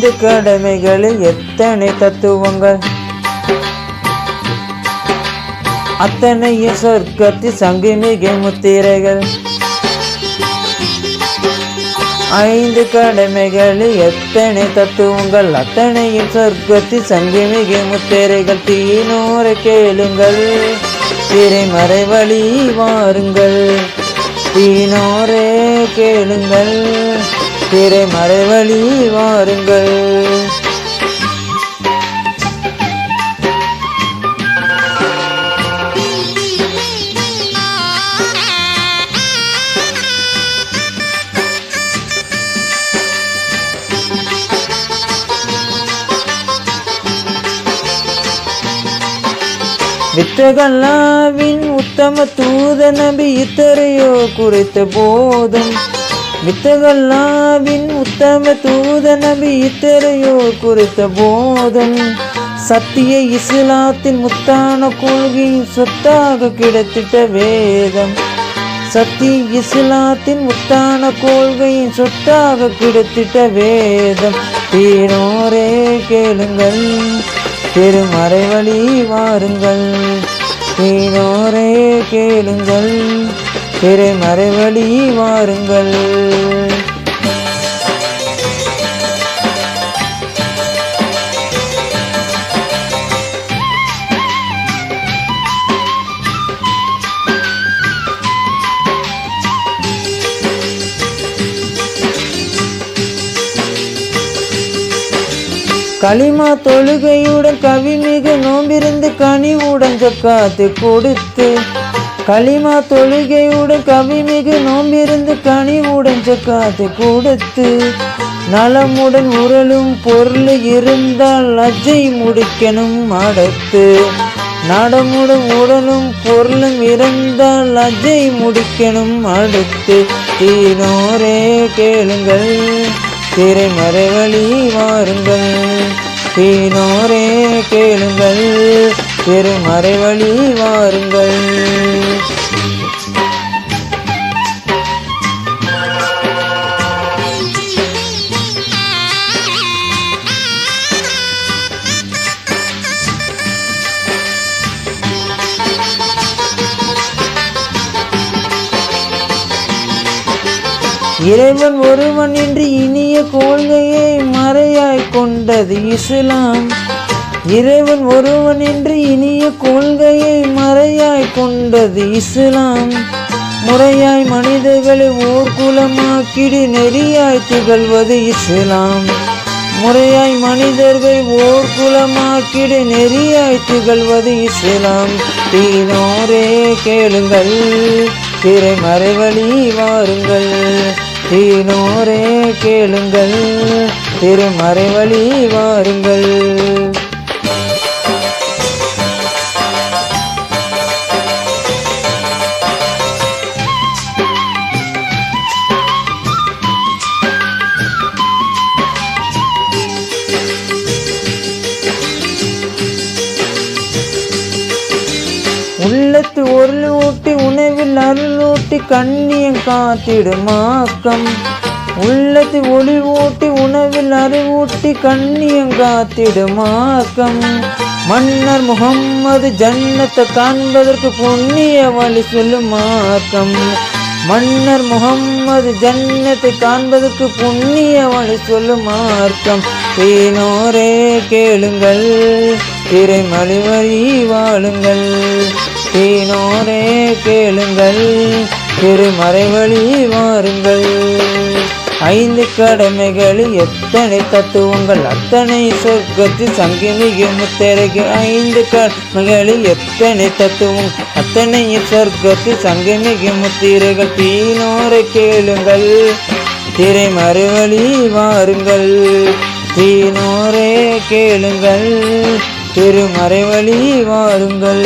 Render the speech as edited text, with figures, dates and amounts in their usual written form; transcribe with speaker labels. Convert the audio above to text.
Speaker 1: 5 கடமைகளில் எத்தனை தத்துவங்கள், அத்தனையும் சொர்க்கத்தில் சங்கமிக முத்திரைகள். 5 கடமைகளில் எத்தனை தத்துவங்கள், அத்தனையும் சொர்க்கத்தில் சங்கமிக முத்திரைகள். தீனோரை கேளுங்கள், திரைமறை வழி வாருங்கள். தீனோரே கேளுங்கள், திரைமறை வழி வாருங்கள். வித்தகல்லாவின் உத்தம தூத நபி இத்தரையோ குறித்த போதும். வித்தகல்லாவின் உத்தம தூத நபி இத்தரையோ குறித்த போதும். சத்திய இஸ்லாத்தின் முத்தான கொள்கையின் சொத்தாக கிடைத்திட்ட வேதம். சத்திய இஸ்லாத்தின் முத்தான கொள்கையின் சொத்தாக கிடைத்திட்ட வேதம். தீனோரே கேளுங்கள், திருமறை வழி வாருங்கள். தீனோரே கேளுங்கள், திருமறை வழி வாருங்கள். களிமா தொழுகையுடன் கவிமிகு நோம்பிருந்து கனிவுடன் ஜக்காத்து கொடுத்து. களிமா தொழுகையுடன் கவிமிகு நோம்பிருந்து கனிவுடன் ஜக்காத்து கொடுத்து. நலமுடன் உரலும் பொருள் இருந்தால் லஜ்ஜை முடிக்கணும் அடுத்து. நடமுடன் உடலும் பொருளும் இருந்தால் லஜ்ஜை முடிக்கணும் அடுத்து. தீனோரே கேளுங்கள், திரைமறை வழி வாருங்கள். தீனோரே கேளுங்கள், திருமறை வழி வாருங்கள். இறைவன் ஒருவன் என்று இனிய கொள்கையை மறையாய் கொண்டது இஸ்லாம். இறைவன் ஒருவன் என்று இனிய கொள்கையை மறையாய் கொண்டது இஸ்லாம். முறையாய் மனிதர்களை ஓர்குலமாக்கிடு நெறியாய் திகழ்வது இஸ்லாம். முறையாய் மனிதர்கள் ஓர்குலமாக்கிடு நெறியாய் திகழ்வது இஸ்லாம். தீனோரே கேளுங்கள், திரைமறை வழி வாருங்கள். தீனோரே கேளுங்கள், திருமறை வழி வாருங்கள். உள்ளத்து ஒருள் ஊட்டி உணவில் அருள் ஊட்டி கண்ணியம் காத்திடுமாக்கம். உள்ளத்து ஒளி ஊட்டி உணவில் அருள் ஊட்டி கண்ணியம் காத்திடுமாக்கம். மன்னர் முகம்மது ஜன்னத்தை காண்பதற்கு புண்ணிய வழி சொல்லுமாக்கம். மன்னர் முகம்மது ஜன்னத்தை காண்பதற்கு புண்ணிய வழி சொல்லுமாக்கம். தீனோரே கேளுங்கள், திரைமறை வழி வாழுங்கள். தீனோரே கேளுங்கள், திருமறை வழி வாருங்கள். 5 கடமைகளில் எத்தனை தத்துவங்கள், அத்தனை சொர்க்கத்தில் சங்கமிக முத்திரைகள். 5 கடமைகளில் எத்தனை தத்துவம், அத்தனை சொர்க்கத்தில் சங்கமிக முத்திரைகள். தீனோரை கேளுங்கள், திரைமறை வழி வாருங்கள். தீனோரே கேளுங்கள், திருமறை வழி வாருங்கள்.